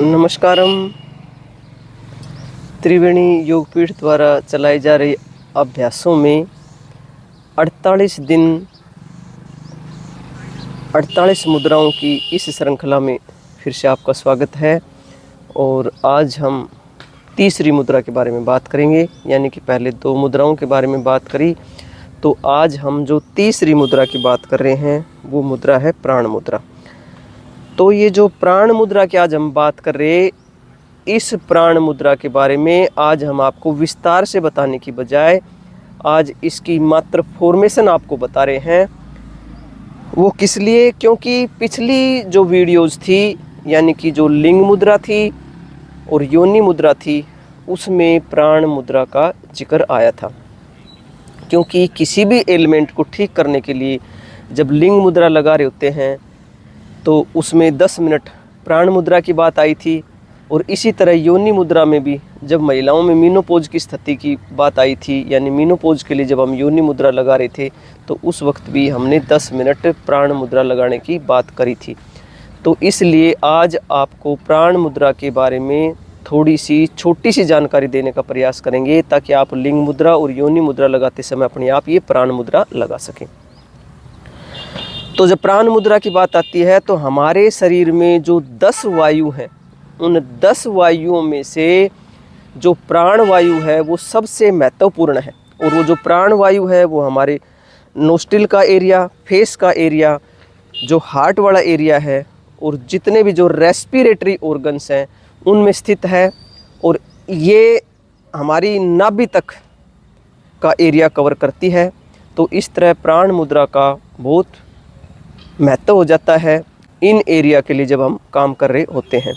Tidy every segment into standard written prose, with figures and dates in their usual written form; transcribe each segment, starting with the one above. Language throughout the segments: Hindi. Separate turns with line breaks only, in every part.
नमस्कारम। त्रिवेणी योगपीठ द्वारा चलाई जा रही अभ्यासों में 48 दिन 48 मुद्राओं की इस श्रृंखला में फिर से आपका स्वागत है। और आज हम तीसरी मुद्रा के बारे में बात करेंगे, यानी कि पहले दो मुद्राओं के बारे में बात करी, तो आज हम जो तीसरी मुद्रा की बात कर रहे हैं वो मुद्रा है प्राण मुद्रा। तो ये जो प्राण मुद्रा की आज हम बात कर रहे हैं, इस प्राण मुद्रा के बारे में आज हम आपको विस्तार से बताने की बजाय आज इसकी मात्र फॉर्मेशन आपको बता रहे हैं। वो किस लिए? क्योंकि पिछली जो वीडियोस थी, यानी कि जो लिंग मुद्रा थी और योनि मुद्रा थी, उसमें प्राण मुद्रा का जिक्र आया था। क्योंकि किसी भी एलिमेंट को ठीक करने के लिए जब लिंग मुद्रा लगा रहे होते हैं तो उसमें 10 मिनट प्राण मुद्रा की बात आई थी। और इसी तरह योनि मुद्रा में भी जब महिलाओं में मीनोपॉज की स्थिति की बात आई थी, यानी मीनोपॉज के लिए जब हम योनि मुद्रा लगा रहे थे, तो उस वक्त भी हमने 10 मिनट प्राण मुद्रा लगाने की बात करी थी। तो इसलिए आज आपको प्राण मुद्रा के बारे में थोड़ी सी छोटी सी जानकारी देने का प्रयास करेंगे, ताकि आप लिंग मुद्रा और योनि मुद्रा लगाते समय अपने आप ये प्राण मुद्रा लगा सकें। तो जब प्राण मुद्रा की बात आती है तो हमारे शरीर में जो 10 वायु हैं, उन 10 वायुओं में से जो प्राण वायु है वो सबसे महत्वपूर्ण है। और वो जो प्राण वायु है वो हमारे नोस्ट्रिल का एरिया, फेस का एरिया, जो हार्ट वाला एरिया है और जितने भी जो रेस्पिरेटरी ऑर्गन्स हैं उनमें स्थित है। और ये हमारी नाभि तक का एरिया कवर करती है। तो इस तरह प्राण मुद्रा का बहुत महत्व हो जाता है इन एरिया के लिए जब हम काम कर रहे होते हैं।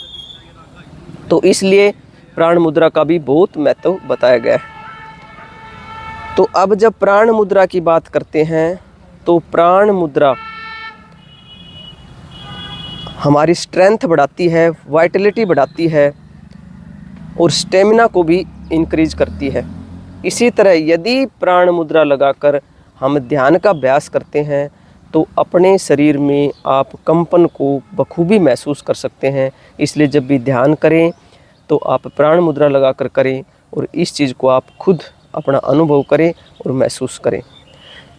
तो इसलिए प्राण मुद्रा का भी बहुत महत्व बताया गया है। तो अब जब प्राण मुद्रा की बात करते हैं तो प्राण मुद्रा हमारी स्ट्रेंथ बढ़ाती है, वाइटलिटी बढ़ाती है और स्टेमिना को भी इंक्रीज करती है। इसी तरह यदि प्राण मुद्रा लगाकर हम ध्यान का अभ्यास करते हैं तो अपने शरीर में आप कंपन को बखूबी महसूस कर सकते हैं। इसलिए जब भी ध्यान करें तो आप प्राण मुद्रा लगाकर करें और इस चीज़ को आप खुद अपना अनुभव करें और महसूस करें।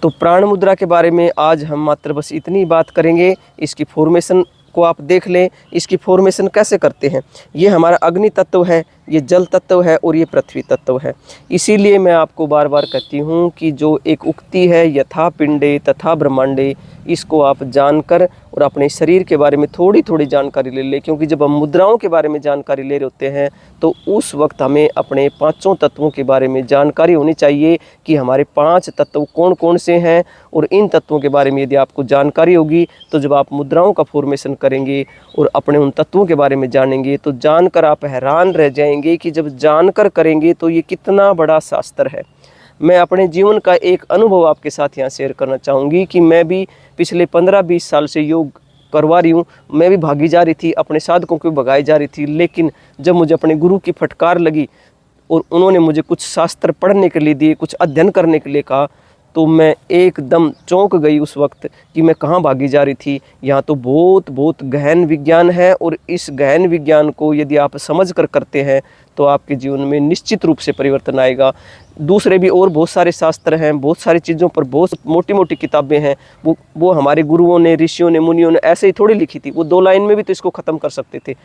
तो प्राण मुद्रा के बारे में आज हम मात्र बस इतनी बात करेंगे। इसकी फॉर्मेशन को आप देख लें। इसकी फॉर्मेशन कैसे करते हैं? ये हमारा अग्नि तत्व है, ये जल तत्व है और ये पृथ्वी तत्व है। इसीलिए मैं आपको बार बार कहती हूँ कि जो एक उक्ति है, यथा पिंडे तथा ब्रह्मांडे, इसको आप जानकर और अपने शरीर के बारे में थोड़ी थोड़ी जानकारी ले लें। क्योंकि जब हम मुद्राओं के बारे में जानकारी ले रहे होते हैं तो उस वक्त हमें अपने पांचों तत्वों के बारे में जानकारी होनी चाहिए कि हमारे 5 तत्व कौन कौन से हैं। और इन तत्वों के बारे में यदि आपको जानकारी होगी तो जब आप मुद्राओं का फॉर्मेशन करेंगे और अपने उन तत्वों के बारे में जानेंगे तो जानकर आप हैरान रह जाएंगे कि जब जानकर करेंगे तो ये कितना बड़ा शास्त्र है। मैं अपने जीवन का एक अनुभव आपके साथ यहाँ शेयर करना चाहूँगी कि मैं भी पिछले 15-20 साल से योग करवा रही हूँ। मैं भी भागी जा रही थी, अपने साधकों को भगाई जा रही थी, लेकिन जब मुझे अपने गुरु की फटकार लगी और उन्होंने मुझे कुछ शास्त्र पढ़ने के लिए दिए, कुछ अध्ययन करने के लिए कहा, तो मैं एकदम चौंक गई उस वक्त कि मैं कहाँ भागी जा रही थी। यहाँ तो बहुत बहुत गहन विज्ञान है और इस गहन विज्ञान को यदि आप समझ कर करते हैं तो आपके जीवन में निश्चित रूप से परिवर्तन आएगा। दूसरे भी और बहुत सारे शास्त्र हैं, बहुत सारी चीज़ों पर बहुत मोटी मोटी किताबें हैं। वो हमारे गुरुओं ने, ऋषियों ने, मुनियों ने ऐसे ही थोड़ी लिखी थी। वो 2 लाइन में भी तो इसको ख़त्म कर सकते थे,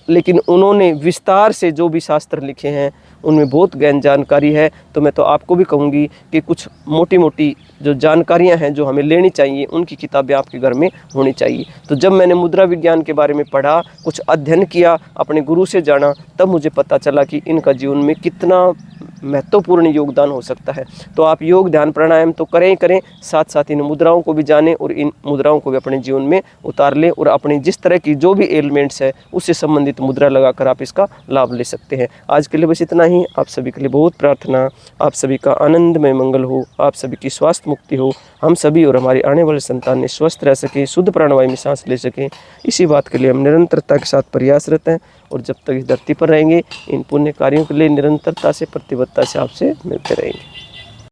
लेकिन उन्होंने विस्तार से जो भी शास्त्र लिखे हैं उनमें बहुत गहन जानकारी है। तो मैं तो आपको भी कहूँगी कि कुछ मोटी मोटी जो जानकारियां हैं जो हमें लेनी चाहिए, उनकी किताबें आपके घर में होनी चाहिए। तो जब मैंने मुद्रा विज्ञान के बारे में पढ़ा, कुछ अध्ययन किया, अपने गुरु से जाना, तब मुझे पता चला कि इनका जीवन में कितना महत्वपूर्ण योगदान हो सकता है। तो आप योग, ध्यान, प्राणायाम तो करें ही करें, साथ साथ इन मुद्राओं को भी जानें और इन मुद्राओं को भी अपने जीवन में उतार लें और अपने जिस तरह की जो भी एलिमेंट्स है उससे संबंधित मुद्रा लगाकर आप इसका लाभ ले सकते हैं। आज के लिए बस इतना ही। आप सभी के लिए बहुत प्रार्थना, आप सभी का आनंदमय मंगल हो, आप सभी की स्वास्थ्य मुक्ति हो, हम सभी और हमारी आने वाले संतान स्वस्थ रह सके, शुद्ध प्राणवायु में सांस ले सकें। इसी बात के लिए हम निरंतरता के साथ प्रयासरत हैं और जब तक इस धरती पर रहेंगे इन पुण्य कार्यों के लिए निरंतरता से, प्रतिबद्धता से आपसे मिलते रहेंगे।